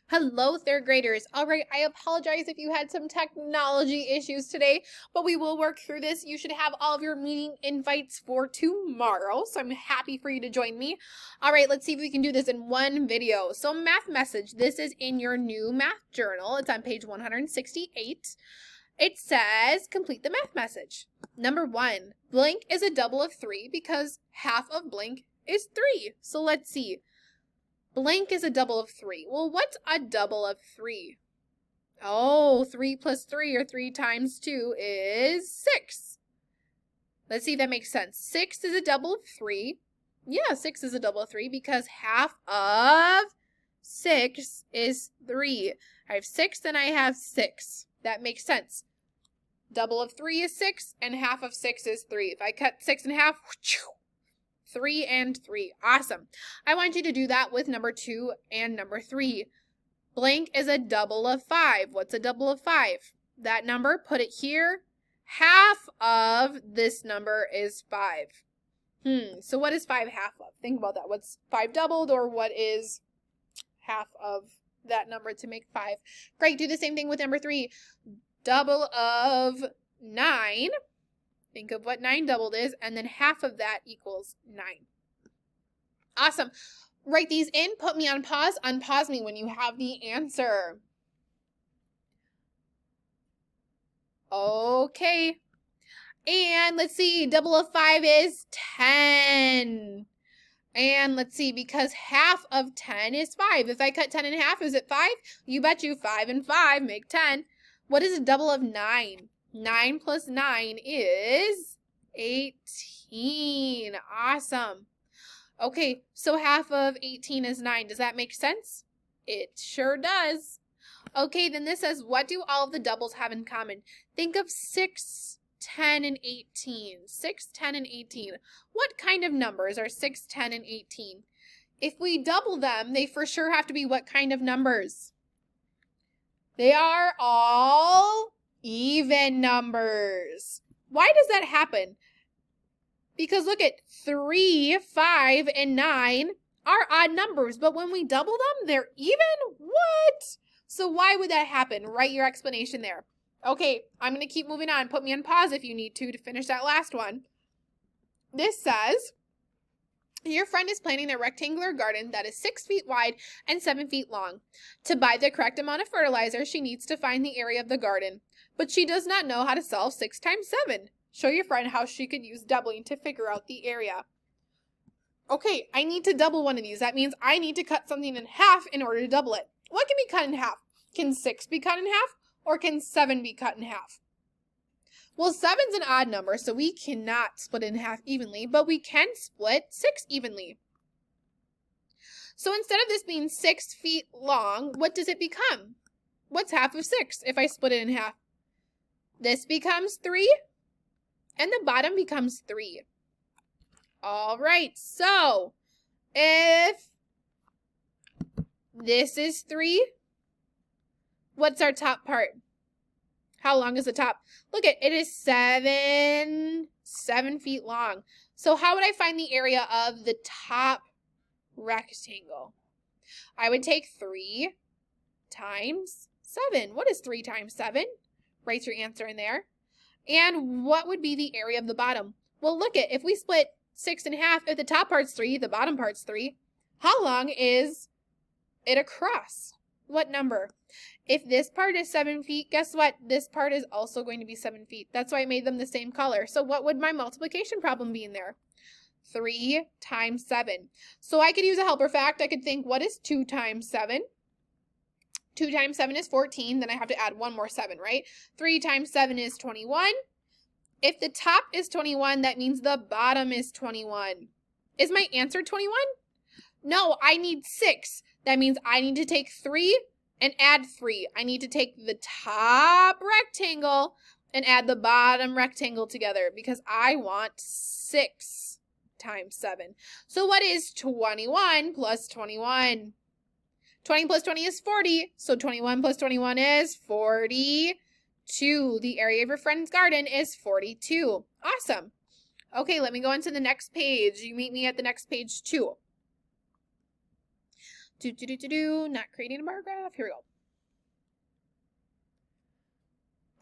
Hello, third graders. All right, I apologize if you had some technology issues today, but we will work through this. You should have all of your meeting invites for tomorrow, so I'm happy for you to join me. All right, let's see if we can do this in one video. So math message, this is in your new math journal. It's on page 168. It says, complete the math message. Number 1, blank is a double of 3 because half of blank is 3. So let's see. Blank is a double of 3. Well, what's a double of 3? Oh, 3 plus 3 or 3 times 2 is 6. Let's see if that makes sense. 6 is a double of 3. Yeah, 6 is a double of 3 because half of 6 is 3. I have 6 and I have 6. That makes sense. Double of 3 is 6 and half of 6 is 3. If I cut 6 in half, 3 and 3. Awesome. I want you to do that with number 2 and number 3. Blank is a double of 5. What's a double of 5? That number, put it here. Half of this number is 5. So what is 5 half of? Think about that. What's 5 doubled, or what is half of that number to make 5? Great. Do the same thing with number 3. Double of 9. Think of what 9 doubled is, and then half of that equals 9. Awesome. Write these in, put me on pause, unpause me when you have the answer. Okay. And let's see, double of 5 is 10. And let's see, because half of 10 is 5. If I cut 10 in half, is it 5? You bet you 5 and 5 make 10. What is a double of 9? 9 plus 9 is 18. Awesome. Okay, so half of 18 is 9. Does that make sense? It sure does. Okay, then this says, what do all of the doubles have in common? Think of 6, 10, and 18. 6, 10, and 18. What kind of numbers are 6, 10, and 18? If we double them, they for sure have to be what kind of numbers? They are all even numbers. Why does that happen? Because look at 3, 5, and 9 are odd numbers, but when we double them, they're even? What? So why would that happen? Write your explanation there. Okay, I'm going to keep moving on. Put me on pause if you need to finish that last one. This says, your friend is planting a rectangular garden that is 6 feet wide and 7 feet long. To buy the correct amount of fertilizer, she needs to find the area of the garden. But she does not know how to solve 6 times 7. Show your friend how she could use doubling to figure out the area. Okay, I need to double one of these. That means I need to cut something in half in order to double it. What can be cut in half? Can 6 be cut in half, or can 7 be cut in half? Well, 7's an odd number, so we cannot split it in half evenly, but we can split 6 evenly. So instead of this being 6 feet long, what does it become? What's half of 6 if I split it in half? This becomes 3, and the bottom becomes 3. All right, so if this is 3, what's our top part? How long is the top? Look at it is 7 feet long. So how would I find the area of the top rectangle? I would take 3 times 7. What is 3 times 7? Write your answer in there. And what would be the area of the bottom? Well, look at if we split 6 in half, if the top part's 3, the bottom part's 3, how long is it across? What number? If this part is 7 feet, guess what? This part is also going to be 7 feet. That's why I made them the same color. So what would my multiplication problem be in there? 3 times 7. So I could use a helper fact. I could think, what is 2 times 7? 2 times 7 is 14. Then I have to add one more 7, right? 3 times 7 is 21. If the top is 21, that means the bottom is 21. Is my answer 21? No, I need 6. That means I need to take 3 and add 3. I need to take the top rectangle and add the bottom rectangle together because I want 6 times 7. So what is 21 plus 21? 20 plus 20 is 40. So 21 plus 21 is 42. The area of your friend's garden is 42. Awesome. Okay, let me go on to the next page. You meet me at the next page too. Not creating a bar graph. Here we go.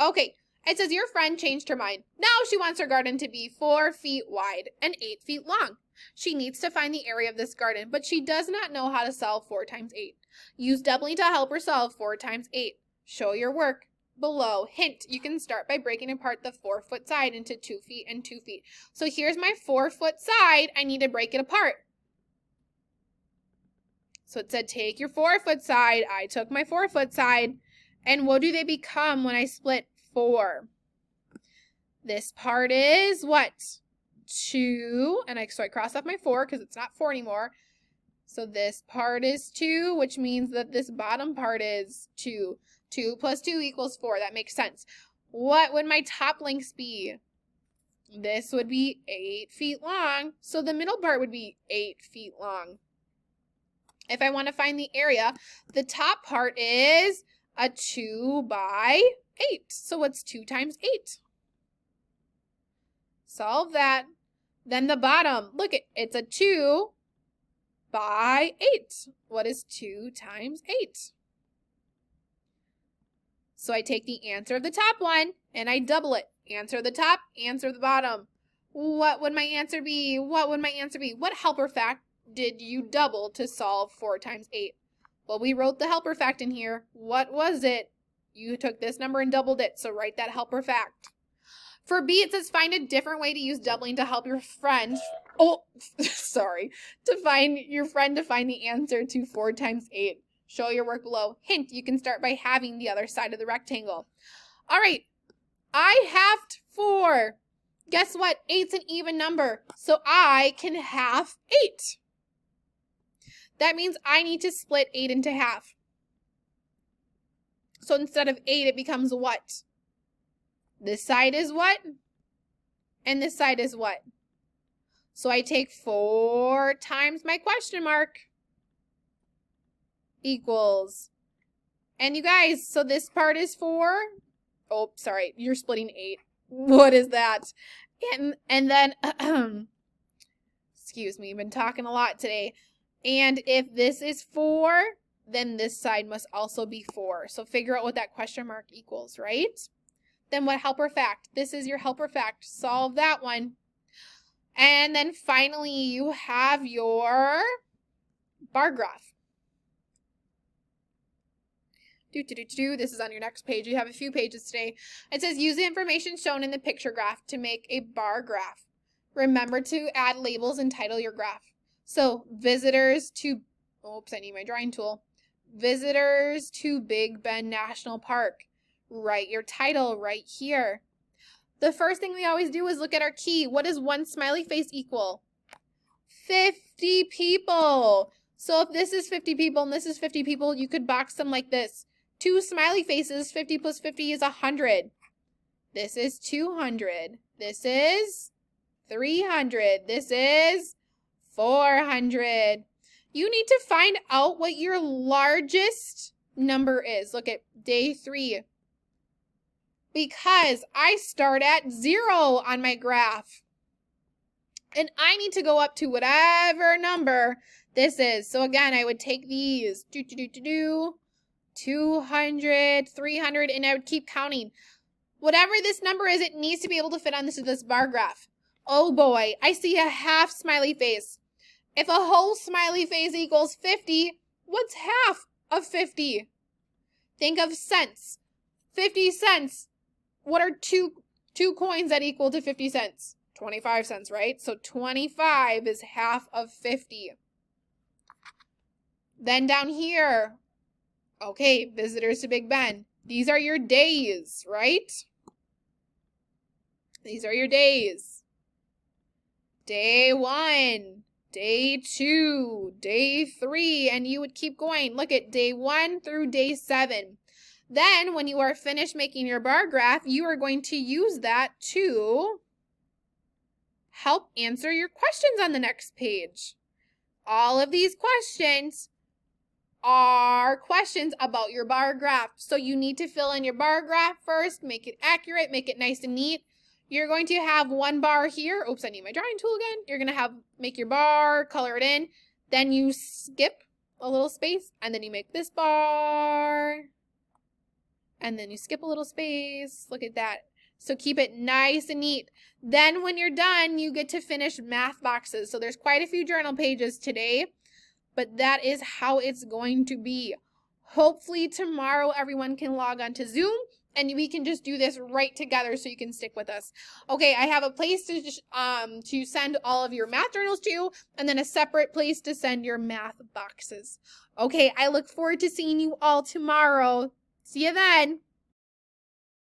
Okay. It says your friend changed her mind. Now she wants her garden to be 4 feet wide and 8 feet long. She needs to find the area of this garden, but she does not know how to solve 4 times 8. Use doubling to help her solve 4 times 8. Show your work below. Hint, you can start by breaking apart the 4-foot side into 2 feet and 2 feet. So here's my 4-foot side. I need to break it apart. So it said take your 4-foot side. I took my 4-foot side. And what do they become when I split 4? This part is what? 2. And so I crossed off my 4 because it's not 4 anymore. So this part is 2, which means that this bottom part is 2. 2 plus 2 equals 4. That makes sense. What would my top lengths be? This would be 8 feet long. So the middle part would be 8 feet long. If I want to find the area, the top part is a 2 by 8. So what's 2 times 8? Solve that. Then the bottom, look, it's a 2 by 8. What is 2 times 8? So I take the answer of the top one and I double it. Answer the top, answer the bottom. What would my answer be? What would my answer be? What helper fact did you double to solve 4 times 8? Well, we wrote the helper fact in here. What was it? You took this number and doubled it, so write that helper fact. For B, it says find a different way to use doubling to help your friend. Oh, sorry. To find your friend to find the answer to 4 times 8. Show your work below. Hint, you can start by halving the other side of the rectangle. All right, I halved 4. Guess what? 8's an even number, so I can half 8. That means I need to split 8 into half. So instead of 8, it becomes what? This side is what? And this side is what? So I take 4 times my question mark equals. And you guys, so this part is 4. Oh, sorry, you're splitting 8. What is that? And then, excuse me, I've been talking a lot today. And if this is 4, then this side must also be 4. So figure out what that question mark equals, right? Then what helper fact? This is your helper fact. Solve that one. And then finally, you have your bar graph. This is on your next page. You have a few pages today. It says use the information shown in the picture graph to make a bar graph. Remember to add labels and title your graph. So visitors to, oops, I need my drawing tool. Visitors to Big Bend National Park. Write your title right here. The first thing we always do is look at our key. What does one smiley face equal? 50 people. So if this is 50 people and this is 50 people, you could box them like this. 2 smiley faces, 50 plus 50 is 100. This is 200. This is 300. This is 400. You need to find out what your largest number is. Look at day 3. Because I start at 0 on my graph. And I need to go up to whatever number this is. So again, I would take these. 200, 300, and I would keep counting. Whatever this number is, it needs to be able to fit on this bar graph. Oh boy, I see a half smiley face. If a whole smiley face equals 50, what's half of 50? Think of cents. 50 cents. What are two coins that equal to 50 cents? 25 cents, right? So 25 is half of 50. Then down here, okay, visitors to Big Bend. These are your days, right? These are your days. Day 1, day 2, day 3, and you would keep going. Look at day 1 through day 7. Then when you are finished making your bar graph, you are going to use that to help answer your questions on the next page. All of these questions are questions about your bar graph. So you need to fill in your bar graph first, make it accurate, make it nice and neat. You're going to have one bar here. Oops, I need my drawing tool again. You're going to make your bar, color it in. Then you skip a little space, and then you make this bar, and then you skip a little space. Look at that. So keep it nice and neat. Then when you're done, you get to finish math boxes. So there's quite a few journal pages today, but that is how it's going to be. Hopefully tomorrow everyone can log on to Zoom and we can just do this right together so you can stick with us. Okay, I have a place to send all of your math journals to, and then a separate place to send your math boxes. Okay, I look forward to seeing you all tomorrow. See you then.